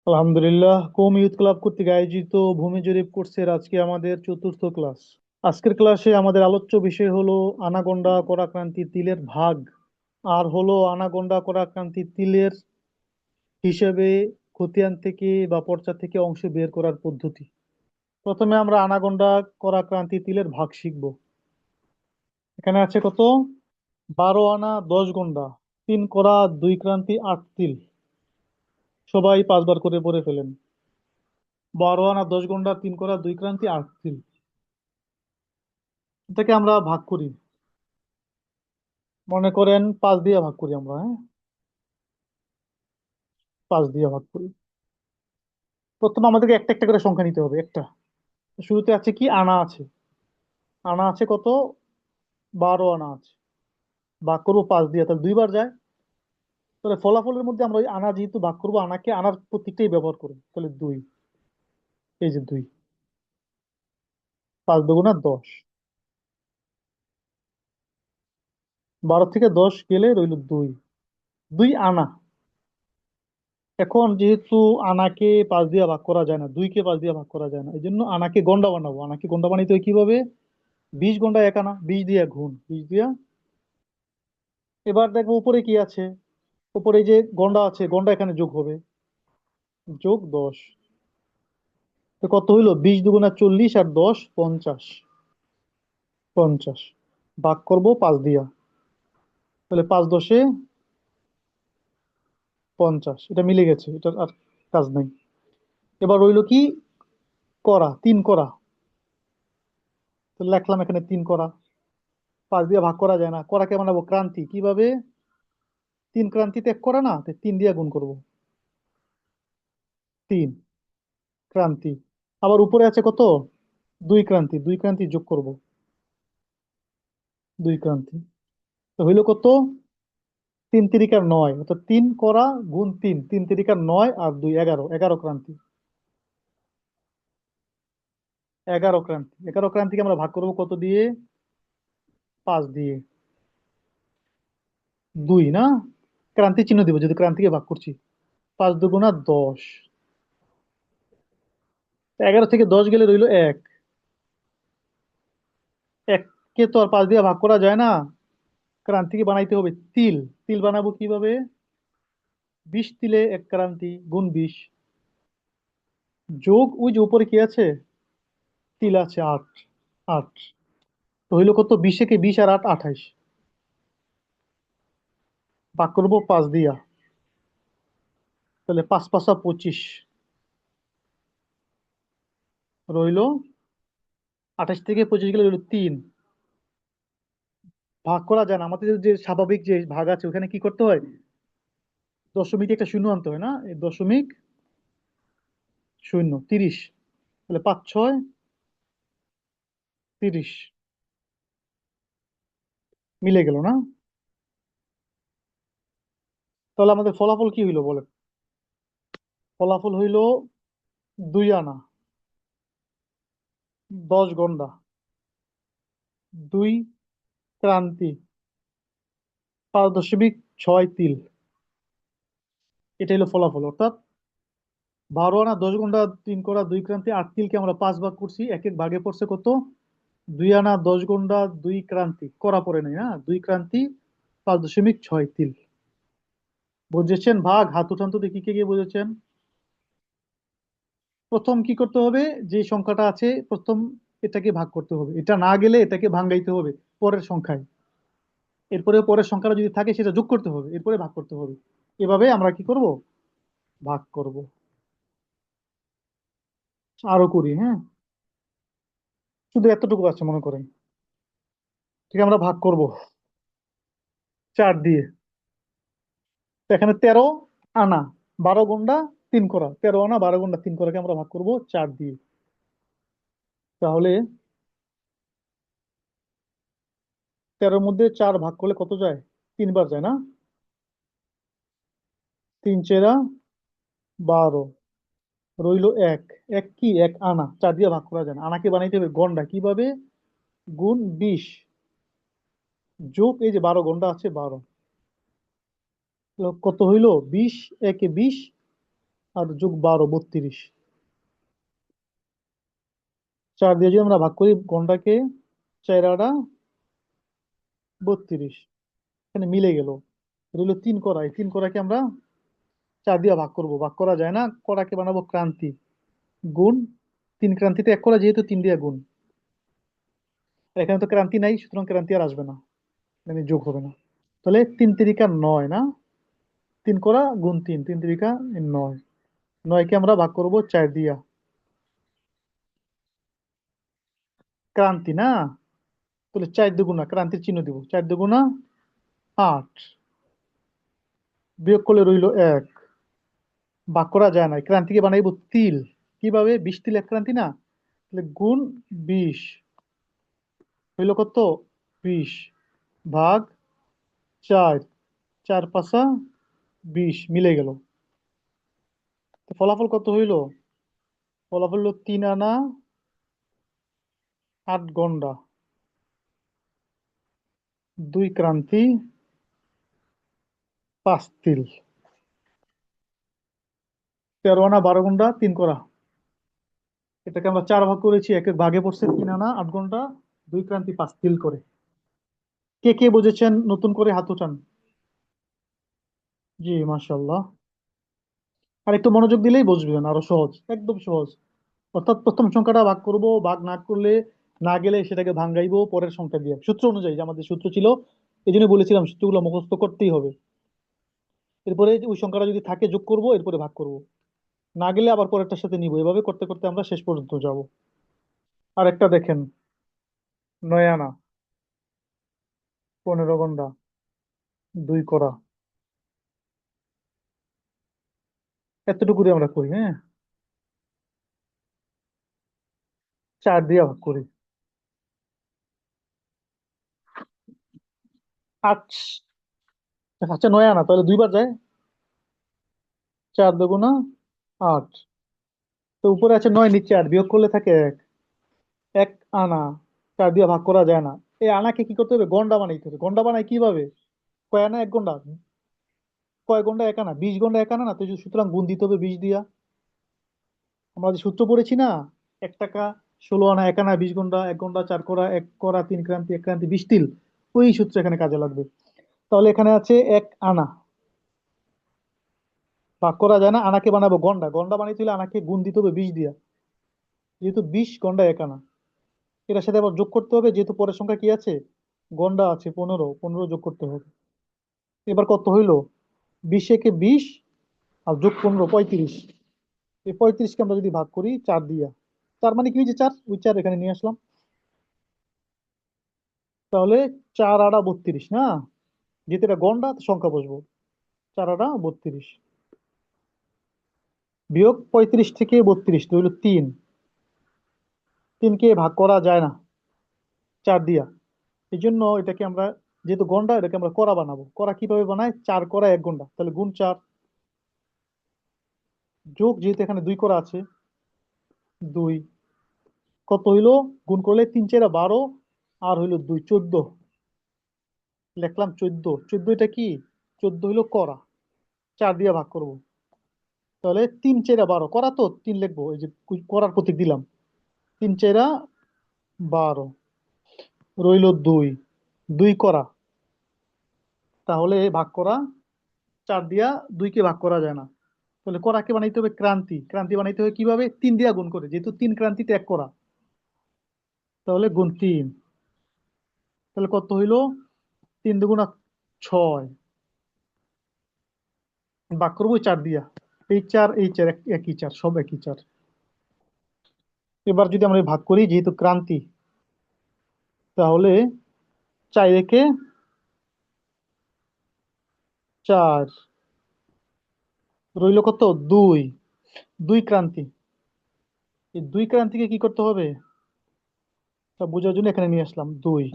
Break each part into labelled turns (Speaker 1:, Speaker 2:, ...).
Speaker 1: আলহামদুলিল্লাহ, কৌমি youth club কর্তৃক আয়োজিত ভূমি জরিপ কোর্সের আজকে আমাদের চতুর্থ ক্লাস। আজকের ক্লাসে আমাদের আলোচ্য বিষয় হলো আনাগোন্ডা করাক্রান্তি তিলের ভাগ, আর হলো আনাগোন্ডা করাক্রান্তি তিলের হিসেবে খতিয়ান থেকে বা পর্চা থেকে অংশ বের করার পদ্ধতি। প্রথমে আমরা আনাগোন্ডা করাক্রান্তি তিলের ভাগ শিখব। এখানে আছে কত? 12 আনা 10 গন্ডা, 3 করা 2 ক্রান্তি 8 তিল। সবাই 5 বার করে পড়ে ফেলেন। 12 আনা 10 গন্ডা, 3 করা 2 ক্রান্তি 8 তিল, এটাকে আমরা ভাগ করি। মনে করেন 5 দিয়ে ভাগ করি আমরা, হ্যাঁ, 5 দিয়ে ভাগ করি। প্রথমে আমাদেরকে একটা একটা করে সংখ্যা নিতে হবে, একটা। শুরুতে আছে কি? আনা আছে। আনা আছে কত? 12 আনা আছে। ভাগ করবো 5 দিয়ে, তাহলে দুইবার যায়। তাহলে ফলাফলের মধ্যে আমরা ওই আনা যেহেতু ভাগ করবো, আনাকে আনার প্রতীকটাই ব্যবহার করবো, তাহলে 2। এই যে 2, 5 দুগুণা 10। 12 থেকে 10 গেলে রইল 2। 2 আনা। এখন যেহেতু আনাকে 5 দিয়ে ভাগ করা যায় না, 2কে 5 দিয়ে ভাগ করা যায় না, এই জন্য আনাকে গন্ডা বানাবো। আনাকে গন্ডা বানাইতে হয় কিভাবে? 20 গন্ডা 1 আনা, 20 দিয়ে গুণ, 20 দিয়া। এবার দেখবো উপরে কি আছে। উপরে এই যে গন্ডা আছে, গন্ডা এখানে যোগ হবে, যোগ 10। তো কত হইলো? 20 দুগুণা 40 আর 10 50। 50 ভাগ করবো 5 দিয়া, তাহলে 5 10 50। এটা মিলে গেছে, এটা আর কাজ নাই। এবার রইলো কি? করা, 3 করা। তো লিখলাম এখানে 3 করা। 5 দিয়ে ভাগ করা যায় না, করাকে বানাবো ক্রান্তি কিভাবে? 3 ক্রান্তিতে 1 করা না, 3 দিয়ে গুণ করবো। 3 ক্রান্তি। আবার উপরে আছে কত? 2 ক্রান্তি, 2 ক্রান্তি যোগ করব। 2 ক্রান্তি। তো হইলো কত? 3 তিরিকার 9, অর্থাৎ 3 করা গুণ 3, 3 তিরিকার 9 আর 2 11, 11 ক্রান্তি। 11 ক্রান্তি, 11 ক্রান্তিকে আমরা ভাগ করবো কত দিয়ে? 5 দিয়ে। 2 না, ক্রান্তি চিহ্ন দিব যদি ক্রান্তিকে ভাগ করছি। 5 দুগুণা 10। 11 থেকে 10 গেলে রইলো 1। 1কে তো আর 5 দিয়ে ভাগ করা যায় না, ক্রান্তিকে বানাইতে হবে তিল। তিল বানাবো কিভাবে? 20 তিলে 1 ক্রান্তি গুণ 20, যোগ ওই যে উপরে কি আছে? তিল আছে 8। 8। তো হইলো কত? 20 কে 20 আর 8 28। ভাগ করবো 5 দিয়া, তাহলে 5 5 25 রইলো। 28 থেকে 25 গেলে রইলো 3। ভাগ করা যায় না, আমাদের যে স্বাভাবিক যে ভাগ আছে ওখানে কি করতে হয়? দশমিকে একটা শূন্য আনতে হয় না, এই দশমিক শূন্য 30। তাহলে 5 6 30 মিলে গেল না? তাহলে আমাদের ফলাফল কি হইলো বলেন? ফলাফল হইলো 2 আনা 10 গন্ডা, 2 ক্রান্তি, 5.6 তিল। এটা হলো ফলাফল। অর্থাৎ 12 আনা 10 গন্ডা, 3 করা 2 ক্রান্তি 8 তিলকে আমরা 5 ভাগ করছি, এক এক ভাগে পড়ছে কত? 2 আনা 10 গন্ডা 2 ক্রান্তি, করা পড়ে নাই, হ্যাঁ, 2 ক্রান্তি 5.6 তিল। বুঝেছেন ভাগ? হাত উঠান তো দেখি কে কে বুঝেছেন। প্রথম কি করতে হবে? যে সংখ্যাটা আছে প্রথম, এটাকে ভাগ করতে হবে, এটা না গেলে এটাকে ভাঙাইতে হবে পরের সংখ্যায়। এরপরে পরের সংখ্যাটা যদি থাকে সেটা যোগ করতে হবে, এরপরে ভাগ করতে হবে। এভাবে আমরা কি করব? ভাগ করব। আরো করি, হ্যাঁ। শুধু এতটুকু আছে মনে করেন। ঠিক, আমরা ভাগ করব 4 দিয়ে। তো এখানে 13 আনা 12 গন্ডা 3 করা, 13 আনা 12 গন্ডা 3 করাকে আমরা ভাগ করব 4 দিয়ে। তাহলে 13-র মধ্যে 4 ভাগ করলে কত যায়? 3 বার যায় না? 3 চেরা 12, রইলো 1। এক কি? 1 আনা, 4 দিয়ে ভাগ করা যায় না, আনাকে বানাইতে হবে গন্ডা কিভাবে? গুণ 20, যোগ এই যে 12 গন্ডা আছে 12। কত হইলো? 20 একে 20 আর যোগ 12 32। 4 দিয়ে যদি আমরা ভাগ করি গন্ডাকে, 4 আড়া 32, এখানে মিলে গেল। রইল 3 করা, এই 3 করাকে আমরা 4 দিয়ে ভাগ করব, ভাগ করা যায় না, করাকে বানাবো ক্রান্তি, গুণ 3 ক্রান্তিতে 1 করা, যেহেতু 3 দিয়ে গুণ। আর এখানে তো ক্রান্তি নাই, সুতরাং ক্রান্তি আর আসবে না, মানে যোগ হবে না। তাহলে 3 তিরিকা 9 না, 3 করা গুণ 3, 3 তিরিকা 9, 9কে আমরা ভাগ করব 4 দিয়া। ক্রান্তি না, তাহলে 4 দুগুণা, ক্রান্তির চিহ্ন দিব, 4 দুগুণা 8, বিয়োগ করলে রইল 1। ভাগ করা যায় না, ক্রান্তিকে বানাইবো তিল। কিভাবে? 20 তিল 1 ক্রান্তি না, তাহলে গুণ 20, হইল কত? 20 ভাগ 4, 4 পাঁচা 20, মিলে গেল। তো ফলাফল কত হইল? ফলাফল হলো 3 আনা 8 গন্ডা, 2 ক্রান্তি 5 তিল। 13 আনা 12 গন্ডা 3 করা। এটাকে আমরা 4 ভাগ করেছি, এক এক ভাগে পড়ছে 3 আনা 8 ঘন্টা 2 ক্রান্তি 5 তিল করে। কে কে বুঝেছেন নতুন করে হাত উঠান। জি, মাশাআল্লাহ। আর একটু মনোযোগ দিলেই বুঝবেন, আরো সহজ, একদম সহজ। অর্থাৎ প্রথম সংখ্যাটা ভাগ করব, ভাগ না করলে, না গেলে সেটাকে ভাঙাইবো পরের সংখ্যা দিয়ে, সূত্র অনুযায়ী, যে আমাদের সূত্র ছিল। এই জন্য বলেছিলাম সূত্রগুলো মুখস্থ করতেই হবে। এরপরে ওই সংখ্যাটা যদি থাকে যোগ করব, এরপরে ভাগ করব, না গেলে আবার পরেরটার সাথে নিব, এভাবে করতে করতে আমরা শেষ পর্যন্ত যাব। আর একটা দেখেন, 9 আনা 15 ঘন্টা 2 করা। এতটুকুই আমরা করি, হ্যাঁ। 4 দিয়ে ভাগ করি। 8, আচ্ছা 9 আনা তাহলে দুইবার যায়, 4 দুগুণা 8। তো উপরে আছে 9, নিচে 8, বিয়োগ করলে থাকে 1। 1 আনা 4 দিয়ে ভাগ করা যায় না। এই আনাকে কি করতে হবে? গন্ডা বানাইতে হবে। গন্ডা বানাই কিভাবে? কয় আনা 1 গন্ডা, কয় গন্ডা 1 আনা, 20 গন্ডা 1 আনা না, তো সুতরাং গুণ দিতে হবে 20 দিয়া। আমরা যে সূত্র পড়েছি না, 1 টাকা 16 আনা 1 আনা 20 গন্ডা, 1 গন্ডা 4 করা 1 করা 3 ক্রান্তি 1 ক্রান্তি 20 তিল, ওই সূত্র এখানে কাজে লাগবে। তাহলে এখানে আছে 1 আনা, ভাগ করা যায় না, আনাকে বানাবো গন্ডা, গন্ডা বানাইতে হলে আনাকে গুণ দিতে হবে 20 দিয়া, যেহেতু 20 গন্ডা 1 আনা। এটার সাথে আবার যোগ করতে হবে, যেহেতু পরের সংখ্যা কি আছে, গন্ডা আছে 15, 15 যোগ করতে হবে। এবার কত হইলো? 20 একে 20, আর যোগ 15 35। এই 35কে আমরা যদি ভাগ করি 4 দিয়া, 4 মানে কি, ওই যে 4, ওই 4 এখানে নিয়ে আসলাম। তাহলে 4 আড়া 32 না, যেহেতু এটা গন্ডা তো সংখ্যা বসবো, 4 আড়া 32, বিয়োগ 35 থেকে 32 তো হইলো 3। 3কে ভাগ করা যায় না 4 দিয়া, এই জন্য এটাকে আমরা, যেহেতু গন্ডা, এটাকে আমরা করা বানাবো। করা কিভাবে বানায়? 4 করা 1 গন্ডা, তাহলে গুণ 4, যোগ, যেহেতু এখানে 2 করা আছে, 2, কত হইলো? গুণ করলে 3 4 12, আর হইলো 2 14, লিখলাম 14, 14 এটা কি? 14 হইলো করা, 4 দিয়ে ভাগ করব, তাহলে 3 4 12, করা তো 3 লিখবো, এই যে করার প্রতীক দিলাম, 3 4 12, রইলো 2, 2 করা, তাহলে ভাগ করা 4 দিয়া 2 কে ভাগ করা যায় না, তাহলে করাকে বানাইতে হবে ক্রান্তি। ক্রান্তি বানাইতে হবে কিভাবে? 3 দিয়া গুণ করে, যেহেতু 3 ক্রান্তিতে 1 করা, তাহলে গুণ 3, তাহলে কত হইলো? 3 দুগুণা 6, ভাগ করবো 4 দিয়া, এই 4 এই 4 একই 4, সব একই 4। এবার যদি আমরা ভাগ করি, যেহেতু ক্রান্তি, তাহলে 4 একে 4, রইল কত? 2, 2 ক্রান্তি। এই 2 ক্রান্তিকে কি করতে হবে তা বোঝার জন্য এখানে নিয়ে আসলাম 2।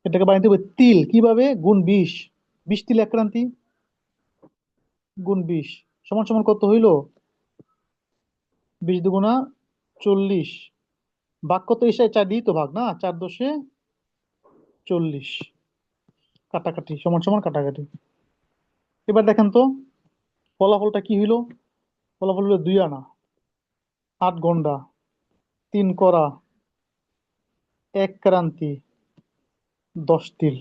Speaker 1: এটাকে বানাইতে হবে তিল, কিভাবে? গুণ 20, 20 তিল 1 ক্রান্তি, গুণ 20 সমান সমান কত হইলো? 20 দুগুণা 40, ভাগ কত এসে 4 দিই তো ভাগ না, 4 দশে 40, কাটাকাটি সমান সমান কাটাকাটি। এবার দেখেন তো, ফলাফলটা কি হইলো? ফলাফল হলো 2 আনা, 8 গন্ডা, 3 কড়া, 1 ক্রান্তি, 10 তিল।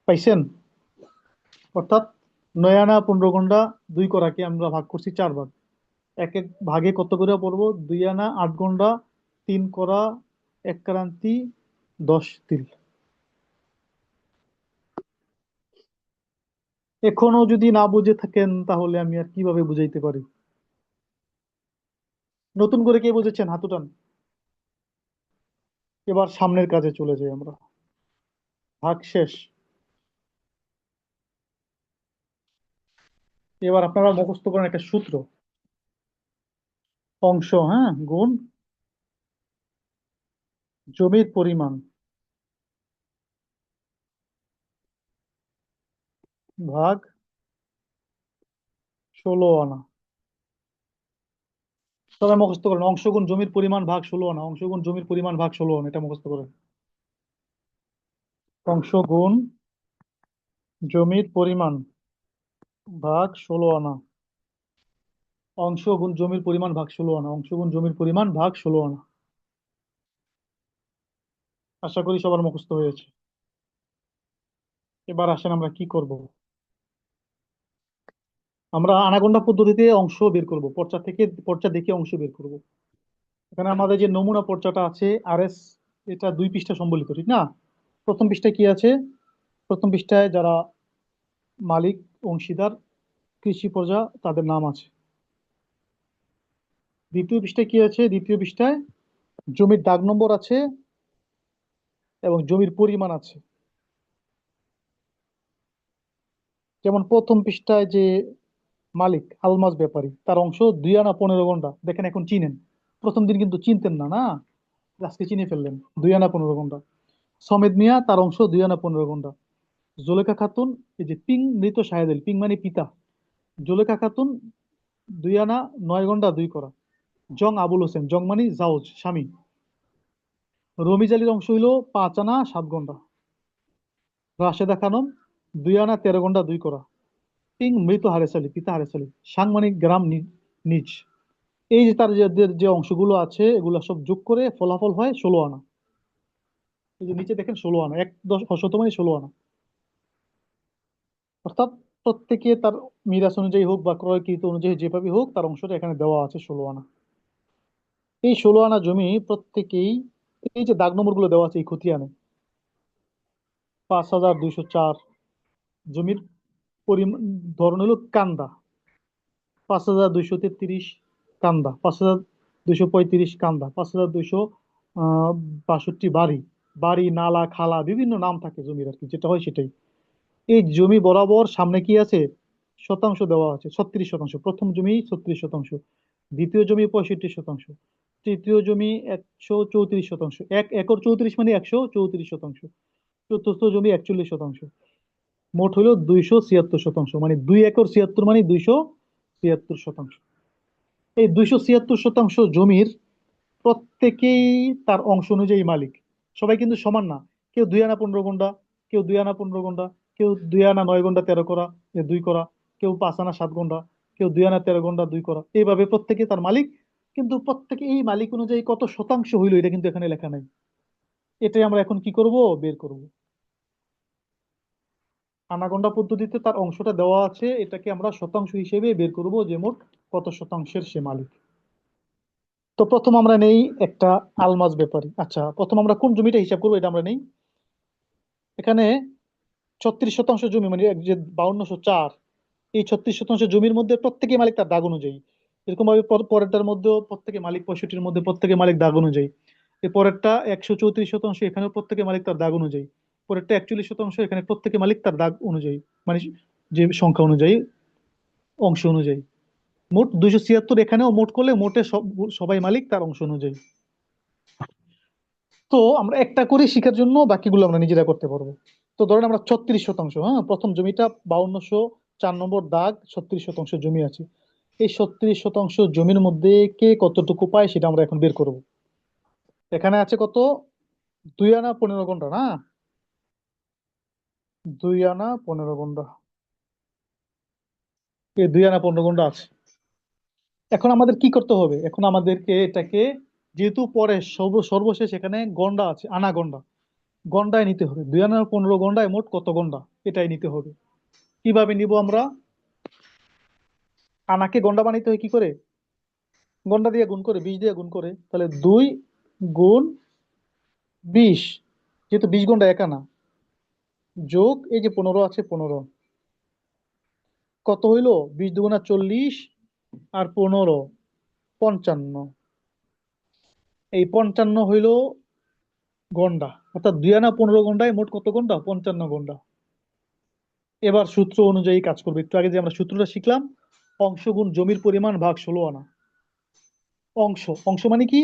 Speaker 1: পাইছেন? অর্থাৎ 9 আনা, 15 গন্ডা, 2 কড়াকে আমরা ভাগ করছি 4 ভাগ। এক এক ভাগে কত করে পড়বো? 2 আনা, 8 গন্ডা, 3 কড়া, 1 ক্রান্তি, 10 তিল। এখনো যদি না বুঝে থাকেন তাহলে আমি আর কিভাবে বুঝাইতে পারি? নতুন করে কে বুঝেছেন হাত উঠান। এবার সামনের কাজে চলে যাই আমরা। ভাগ শেষ। এবার আপনারা মুখস্থ করেন একটা সূত্র। অংশ, হ্যাঁ, গুণ জমির পরিমাণ ভাগ 16 আনা। সবাই মুখস্থ করেন, অংশ গুণ জমির পরিমাণ ভাগ 16 আনা, অংশ গুণ জমির পরিমাণ ভাগ 16 আনা, এটা মুখস্থ করেন। অংশ গুণ জমির পরিমাণ ভাগ 16 আনা, অংশ গুণ জমির পরিমাণ ভাগ 16 আনা, অংশ গুণ জমির পরিমাণ ভাগ 16 আনা। আশা করি সবার মুখস্থ হয়েছে। এবার আসেন আমরা কি করব। আমরা আনাগোন্ডা পদ্ধতিতে অংশ বের করব, পর্চা থেকে পর্চা দেখে অংশ বের করব। এখানে আমাদের যে নমুনা পর্চাটা আছে RS, এটা 2 পৃষ্ঠা সম্বলিত, ঠিক না? প্রথম পৃষ্ঠায় কি আছে? প্রথম পৃষ্ঠায় যারা মালিক, অংশীদার, কৃষি প্রজা, তাদের নাম আছে। দ্বিতীয় পৃষ্ঠায় কি আছে? দ্বিতীয় পৃষ্ঠায় জমির দাগ নম্বর আছে এবং জমির পরিমাণ আছে। যেমন প্রথম পৃষ্ঠায় যে মালিক আলমাজ ব্যাপারী, তার অংশ 2 আনা 15 গন্ডা। দেখেন এখন চিনেন, প্রথম দিন কিন্তু চিনতেন না, না? আজকে চিনে ফেললেন। 2 আনা 15 গন্ডা। সমেদ মিয়া, তার অংশ 2 আনা 15 গন্ডা। জুলেখা খাতুন, এই যে পিং মৃত শাহেদ, পিং মানে পিতা, জুলেখা খাতুন 2 আনা 9 গন্ডা 2 কড়া। জং আবুল হোসেন, জং মানে জাউজ, স্বামী। রমিজ আলীর অংশ হইল 5 আনা 7 গন্ডা। রাশেদা খানম 2 আনা 13 গন্ডা 2 কড়া। পিং মৃত হারেস আলী, পিতা হারেস আলী, সাংমানিক গ্রাম নিজ। এই যে তার যে অংশগুলো আছে, এগুলো সব যোগ করে ফলাফল হয় 16 আনা। এই যে নিচে দেখেন 16 আনা, 1/10 মানে 16 আনা। অর্থাৎ প্রত্যেকে তার মিরাস অনুযায়ী হোক বা ক্রয়কৃত অনুযায়ী যেভাবে হোক, তার অংশটা এখানে দেওয়া আছে 16 আনা। এই 16 আনা জমি প্রত্যেকেই, এই যে দাগ নম্বর গুলো দেওয়া আছে এই খতিয়ানে, 5204 জমির পরিমাণ, ধরন হলো কান্দা। 5233 কান্দা, 5235 কান্দা, 5262 বাড়ি। বাড়ি, নালা, খালা, বিভিন্ন নাম থাকে জমির, আর কি যেটা হয় সেটাই। এই জমি বরাবর সামনে কি আছে? শতাংশ দেওয়া আছে 36%। প্রথম জমি 36%, দ্বিতীয় জমি 65%, তৃতীয় জমি 134%, 1 একর 34 মানে 134%, চতুর্থ জমি 41%। মোট হলো 276%, মানে 2 একর 76 মানে 276%। এই 276% জমির প্রত্যেকেই তার অংশ অনুযায়ী মালিক। সবাই কিন্তু সমান না। কেউ 2 আনা 15 গন্ডা, কেউ 2 আনা 15 গন্ডা, কেউ 2 আনা 9 গন্ডা 13 কড়া, 2 কড়া, কেউ 5 আনা 7 গন্ডা, কেউ 2 আনা 13 গন্ডা 2 কড়া। এইভাবে প্রত্যেকে তার মালিক, কিন্তু প্রত্যেকে এই মালিক অনুযায়ী কত শতাংশ হইলো এটা কিন্তু এখানে লেখা নাই। এটাই আমরা এখন কি করব? বের করব। আনাগোন্ডা পদ্ধতিতে তার অংশটা দেওয়া আছে, এটাকে আমরা শতাংশ হিসেবে বের করব, যে মোট কত শতাংশের সে মালিক। তো প্রথম আমরা নেই একটা আলমাজ ব্যাপারী। আচ্ছা, প্রথম আমরা কোন জমিটা হিসাব করবো এটা আমরা নেই। এখানে 36% জমি, মানে যে 5204, এই 36% জমির মধ্যে প্রত্যেকে মালিক তার দাগ অনুযায়ী। এরকম ভাবে পরেরটার মধ্যেও প্রত্যেকে মালিক, 65-র মধ্যে প্রত্যেকে মালিক দাগ অনুযায়ী। এই পরেরটা 134%, এখানে প্রত্যেকে মালিক তার দাগ অনুযায়ী। পরেরটা 41%, এখানে প্রত্যেকে মালিক তার দাগ অনুযায়ী, মানে যে সংখ্যা অনুযায়ী, অংশ অনুযায়ী। মোট 276, এখানেও মোট করলে মোটে সবাই মালিক তার অংশ অনুযায়ী। তো আমরা একটা করে শিখার জন্য বাকিগুলো আমরা নিজেরা করতে পারবো। তো ধরেন আমরা 36%, হ্যাঁ, প্রথম জমিটা 5204 নম্বর দাগ, 36% জমি আছে। এই 36% জমির মধ্যে কে কতটুকু পায় সেটা আমরা এখন বের করব। এখানে আছে কত? 2 আনা 15 গন্ডা, না? 2 আনা 15 গন্ডা। এই 2 আনা 15 গন্ডা আছে। এখন আমাদের কি করতে হবে? এখন আমাদেরকে এটাকে, যেহেতু পরে সর্বশেষ এখানে গন্ডা আছে, আনা গন্ডা, গন্ডায় নিতে হবে। 2 আনা 15 গন্ডায় মোট কত গন্ডা, এটাই নিতে হবে। কিভাবে নিব আমরা? আনাকে গন্ডা বানাইতে হয় কি করে? গন্ডা দিয়ে গুণ করে, 20 দিয়ে গুণ করে। তাহলে 2 গুণ 20, যেহেতু 20 গন্ডা 1 আনা, যোগ এই যে 15 আছে, 15, কত হইলো? 20 দুগুণা 40, আর 15 55। এই 55 হইলো গন্ডা, অর্থাৎ 2 আনা 15 গন্ডায় মোট কত গন্ডা? 55 গন্ডা। এবার সূত্র অনুযায়ী কাজ করবে। একটু আগে যে আমরা সূত্রটা শিখলাম, অংশ গুণ জমির পরিমাণ ভাগ 16 আনা। অংশ, অংশ মানে কি?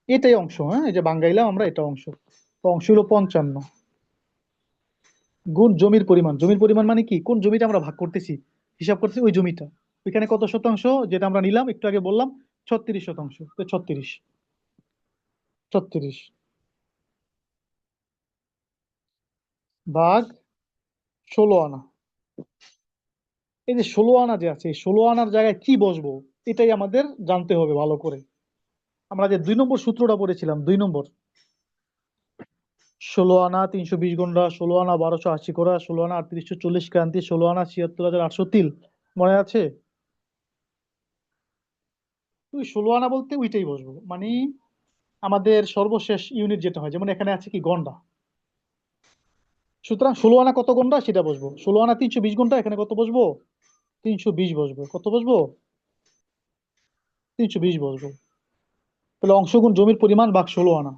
Speaker 1: এটাই অংশ, হ্যাঁ, এই যে বাঙ্গাইলাম আমরা, এটা অংশ। তো অংশ হলো 55, গুণ জমির পরিমাণ। জমির পরিমাণ মানে কি? কোন জমিটা আমরা ভাগ করতেছি, হিসাব করতেছি, ওই জমিটা। ওইখানে কত শতাংশ যেটা আমরা নিলাম, একটু আগে বললাম 36 শতাংশ, তো 36, 36 ভাগ 16 আনা। এই যে 16 আনা যে আছে, এই 16 আনার জায়গায় কি বসবো, এটাই আমাদের জানতে হবে ভালো করে। আমরা যে 2 নম্বর সূত্রটা পড়েছিলাম, 2 নম্বর, 16 আনা 320 গন্ডা, 16 আনা 1280 কোড়া, 16 আনা 3840 ক্রান্তি, 16 আনা 76,800 তিল, মনে আছে? ওই 16 আনা বলতে ওইটাই বসবো, মানে আমাদের সর্বশেষ ইউনিট যেটা হয়, যেমন এখানে আছে কি গন্ডা, সুতরাং 16 আনা কত গন্ডা সেটা বসবো। 16 আনা 320 ঘন্টা, এখানে কত বসবো? 320 বসবো। কত বসবো? 320 বসবো। তাহলে অংশ গুণ জমির পরিমাণ ভাগ 16 আনা।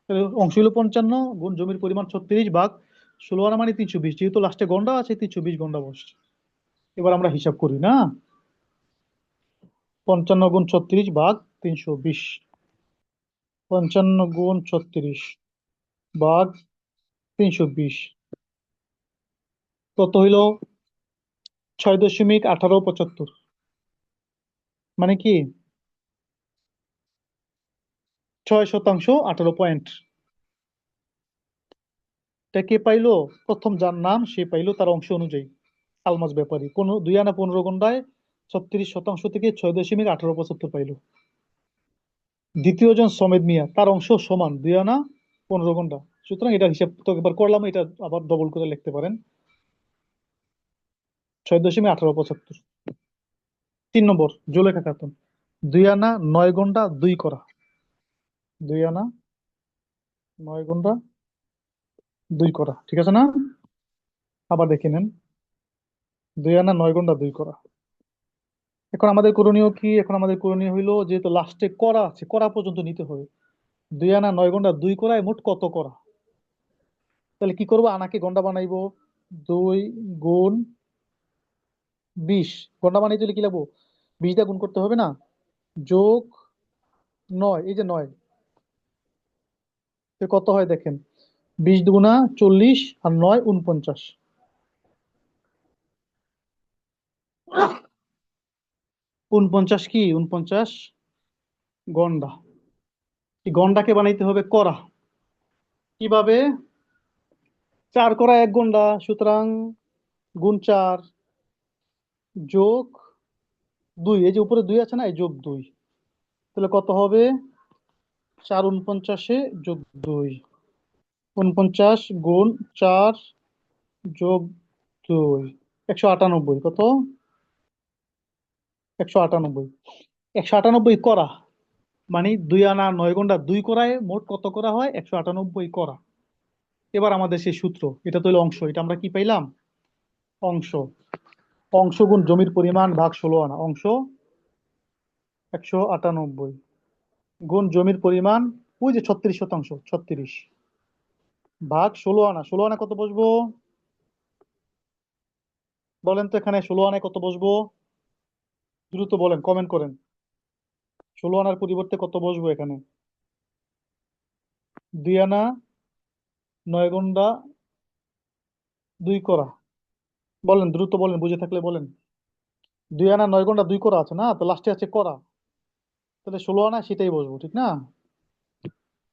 Speaker 1: তাহলে অংশ হলো 55, গুণ জমির পরিমাণ 36 ভাগ 16 আনা মানে 320, যেহেতু লাস্টে গন্ডা আছে 320 গন্ডা বসছে। এবার আমরা হিসাব করি না, 55 গুণ 36 ভাগ 320, 55 গুণ 36 ভাগ 320, কত হইল? 6.1875। মানে কি? 6 শতাংশ 18 পয়েন্ট। এটা কে পাইলো? প্রথম যার নাম সে পাইলো তার অংশ অনুযায়ী। আলমাজ ব্যাপারী 2 আনা 15 গন্ডায় 36 শতাংশ থেকে 6.1875 পাইলো। দ্বিতীয় জন সমেদ মিয়া, তার অংশ সমান 2 আনা 15 গন্ডা। সুতরাং এটা হিসাব তো একবার করলাম, এটা আবার ডবল করে লিখতে পারেন, 6.1875। 3 নম্বর, জুলেখা খাতুন, 2 আনা 9 গন্ডা 2 করা। 2 আনা 9 গন্ডা 2 করা, ঠিক আছে না? আবার দেখে নেন, 2 আনা 9 গন্ডা 2 করা। এখন আমাদের করণীয় কি? এখন আমাদের করণীয় হইলো, যেহেতু লাস্টে করা আছে, করা পর্যন্ত নিতে হবে। 2 আনা 9 গন্ডা 2 করায় মোট কত করা? তাহলে কি করবো? আনাকে গন্ডা বানাইবো। 2 গুণ 20, গন্ডা বানাইতে হলে কি লাগবো? 20 দিয়ে গুণ করতে হবে না? যোগ 9, এই যে 9, কত হয় দেখেন, 20 দুগুণা 40, আর 9 49। 49 কি? 49 গন্ডা। এই গন্ডাকে বানাইতে হবে করা। কিভাবে? 4 করা 1 গন্ডা, সুতরাং গুণ 4 যোগ 2, এই যে উপরে 2 আছে না, এই যোগ 2, তাহলে কত হবে? 4 49 যোগ 2, 49 গুণ 4 যোগ 2, 198। কত? 198। 198 করা, মানে 2 আনা 9 গন্ডা 2 করায় মোট কত করা হয়? 198 করা। এবার আমাদের সেই সূত্র, এটা তো হলো অংশ, এটা আমরা কি পাইলাম? অংশ। অংশ গুণ জমির পরিমাণ ভাগ 16 আনা। অংশ 198 গুণ জমির পরিমাণ, ওই যে 36 শতাংশ, 36 ভাগ 16 আনা। 16 আনা কত বসবো? বলেন তো, এখানে 16 আনায় কত বসবো? দ্রুত বলেন, কমেন্ট করেন। 16 আনার পরিবর্তে কত বসবো এখানে? 2 আনা 9 গন্ডা 2 করা। বলেন, দ্রুত বলেন, বুঝে থাকলে বলেন। 2 আনা 9 গন্ডা 2 করা আছে না, তো লাস্টে আছে করা, তাহলে 16 আনা সেটাই বসবো, ঠিক না?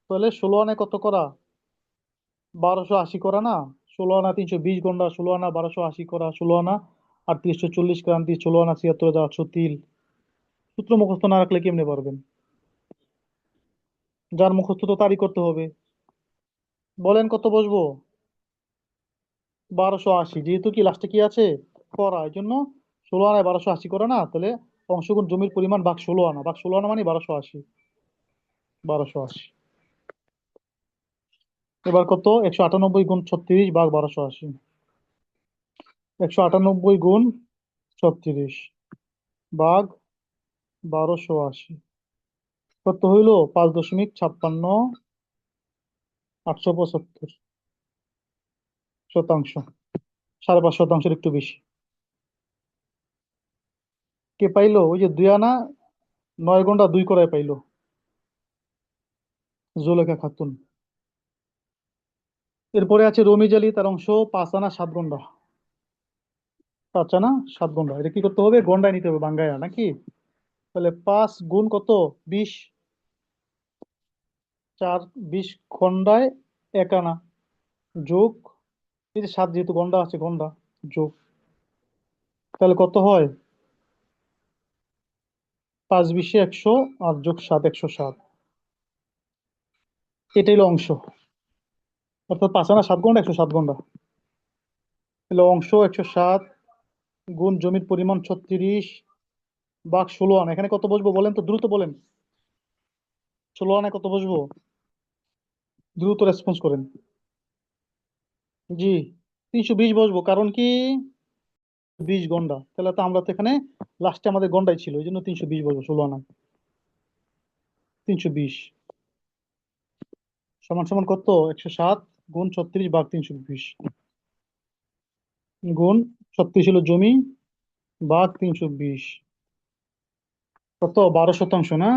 Speaker 1: তাহলে 16 আনায় কত করা? 1280 করা না? 16 আনা 320 গন্ডা, 16 আনা 1280 করা, 16 আনা 3840 ক্রান্তি 16 আনা 76 হাজার 800 তিল। সূত্র মুখস্থ না রাখলে কেমনে পারবেন? যার মুখস্থ তো তারই করতে হবে। বলেন কত বসবো? 1280, যেহেতু কি লাস্টে কি আছে করা, এই জন্য 16 আনায় 1280 করে না, তাহলে অংশগুণ জমির পরিমাণ ভাগ 16 আনা, ভাগ 16 আনা মানে 1280। 1280। এবার কত? 198 গুণ 36 ভাগ 1280। 198 গুণ 36 ভাগ 1280 কত হইল? 5.56 875 শতাংশ। 5.5 শতাংশের একটু বেশি। কে পাইলো? ওই যে 2 আনা 9 ঘন্টা 2 করায় পাইলো, জুলেখা খাতুন। এরপরে আছে রমিজ আলী, তার অংশ 5 আনা 7 গন্ডা। 5 আনা 7 গন্ডা, এটা কি করতে হবে? গন্ডায় নিতে হবে, বাঙ্গায়া নাকি? তাহলে 5 গুণ কত? 20। 4 20 গন্ডায় 1 আনা, যোগ এই যে 7, যেহেতু গন্ডা আছে গন্ডা, যোগ। তাহলে কত হয়? 5 20 100 আর যোগ 7 107। এটাই হলো অংশ, অর্থাৎ 5 আনা 7 গন্ডা 107 গন্ডা। তাহলে অংশ 107 গুণ জমির পরিমাণ 36 ভাগ 16 আনা। এখানে কত বসবো বলেন তো, দ্রুত বলেন। 16 আনায় কত বসবো? দ্রুত রেসপন্স করেন। জি, 320 বসবো, কারণ কি? 20 গন্ডা, তাহলে তো আমরা তো এখানে লাস্টে আমাদের গন্ডাই ছিল, এই জন্য 320 বসবো 16 আনা। 320 সমান সমান কত? 107 গুণ 36 ভাগ 320 গুণ 36 হলো জমি, ভাগ 320, কত? 12 শতাংশ না?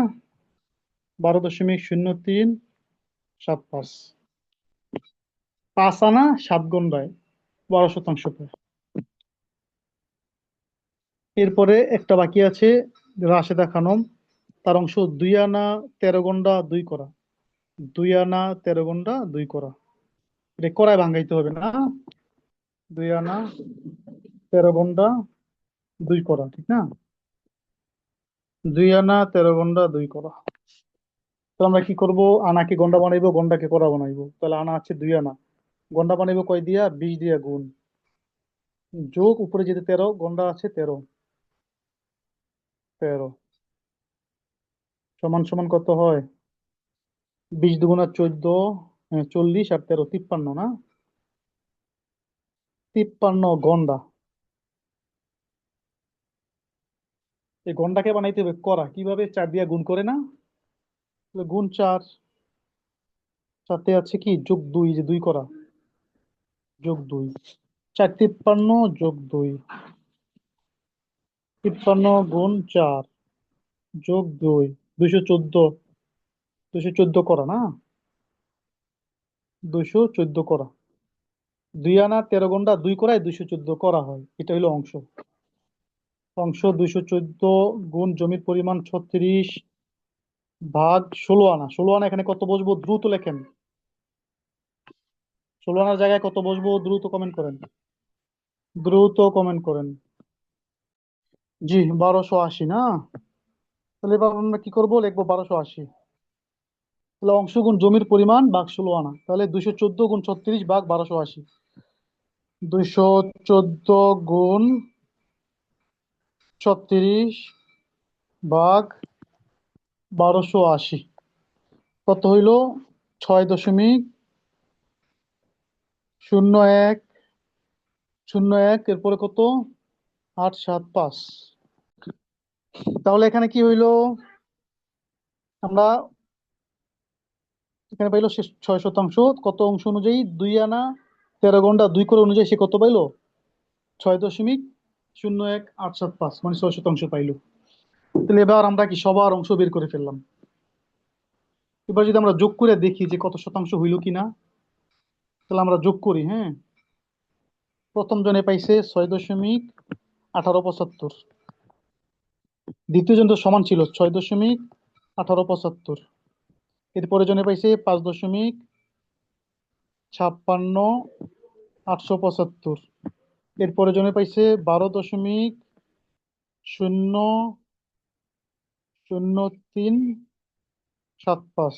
Speaker 1: 12.0375। 5 আনা 7 গন্ডায় 12 শতাংশ পায়। এরপরে একটা বাকি আছে, রাশেদা খানম, তার অংশ 2 আনা 13 গন্ডা 2 করা। 2 আনা 13 গন্ডা 2 করা, এটা করায় ভাঙাইতে হবে না? 2 আনা 13 গন্ডা 2 করা, ঠিক না? 2 আনা 13 গন্ডা 2 করা। তো আমরা কি করব? আনাকে গন্ডা বানাইবো, গন্ডাকে করা বানাইবো। তাহলে আনা আছে 2 আনা, গন্ডা বানাইবো কয় দিয়া? 20 দিয়া গুণ, যোগ উপরে যেতে 13, গন্ডা আছে 13, 13 সমান সমান কত হয়? 20 2 গুণা 14, 40 আর 13 53 না? 53 গন্ডা। এই গন্ডাকে বানাইতে হবে করা, কিভাবে? 4 দিয়া গুণ করে না? তাহলে গুণ 4, সাথে আছে কি যোগ 2, যে 2 করা, যোগ 2, 4 53 যোগ 2, 53 গুণ 4 যোগ 2, 214, 214 করা না? 214 করা। 2 আনা 13 গন্ডা 2 করায় 214 করা হয়, এটা হলো অংশ। অংশ 214 গুণ জমির পরিমাণ 36 ভাগ 16 আনা। 16 আনা এখানে কত বসবো? দ্রুত লেখেন। 16 আনার জায়গায় কত বসবো? দ্রুত কমেন্ট করেন, দ্রুত কমেন্ট করেন। জি, 1280 না? তাহলে এবার আমরা কি করবো? লিখবো 1280। তাহলে অংশ গুণ জমির পরিমাণ ভাগ 16 আনা, তাহলে 214 গুণ 36 ভাগ 1280। 214 গুণ 36 ভাগ 1280 কত হইল? 6.0101। এরপরে কত? 875। তাহলে এখানে কি হইলো? আমরা এখানে পাইলো 6 শতাংশ, কত অংশ অনুযায়ী? 2 আনা 13 গন্ডা 2 করে অনুযায়ী সে কত পাইলো? 6.01875, মানে 6 শতাংশ পাইলো। তাহলে এবার আমরা কি সবার অংশ বের করে ফেললাম। এবার যদি আমরা যোগ করে দেখি যে কত শতাংশ হইল কিনা, তাহলে আমরা যোগ করি। হ্যাঁ, প্রথম জনে পাইছে 6.1875, দ্বিতীয় জন তো সমান ছিল 6.1875, এরপরে জনে পাইছে 5.56 875, এরপরে জনে পাইছে 12.00375।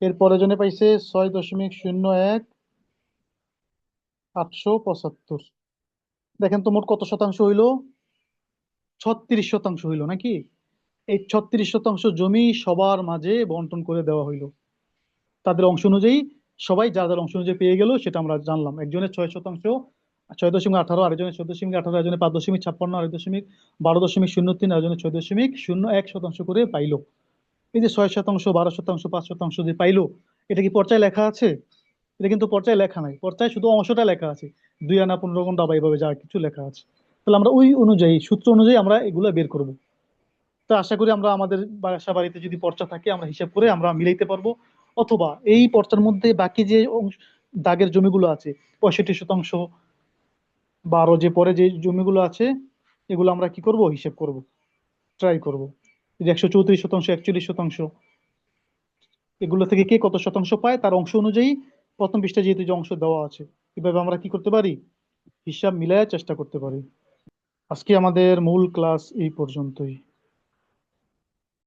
Speaker 1: এরপরে জনে পাইছে 6.01875। দেখেন তো মোট কত শতাংশ হইলো? 36% হইলো নাকি? এই 36% জমি সবার মাঝে বন্টন করে দেওয়া হইলো তাদের অংশ অনুযায়ী। সবাই যার যার অংশ অনুযায়ী পেয়ে গেল, সেটা আমরা জানলাম। একজনের 6%, 6.18, আরেকজনের 6.18, আরেকজনের 5.56, আরেক দশমিক 12.03, আরেকজনের 6.01% করে পাইলো। এই যে 6%, 12%, 5% যে পাইলো, এটা কি পর্চায় লেখা আছে? এটা কিন্তু পর্চায় লেখা নাই, পর্চায় শুধু অংশটা লেখা আছে, 2 আনা 15 গুণ বা এইভাবে যা কিছু লেখা আছে। তাহলে আমরা ওই অনুযায়ী, সূত্র অনুযায়ী আমরা এগুলো বের করব। তো আশা করি আমরা আমাদের বাসা বাড়িতে যদি পর্চা থাকে, আমরা হিসাব করে আমরা মিলাইতে পারবো। অথবা এই পর্চার মধ্যে বাকি যে দাগের জমিগুলো আছে, 65%, বা আরো যে পরে যে জমিগুলো আছে, এগুলো আমরা কি করব, হিসাব করব, ট্রাই করব। 134%, 41%, এগুলো থেকে কে কত শতাংশ পায় তার অংশ অনুযায়ী প্রথম পৃষ্ঠায় যেহেতু যে অংশ দেওয়া আছে, এভাবে আমরা কি করতে পারি, হিসাব মিলায় চেষ্টা করতে পারি। আজকে আমাদের মূল ক্লাস এই পর্যন্তই।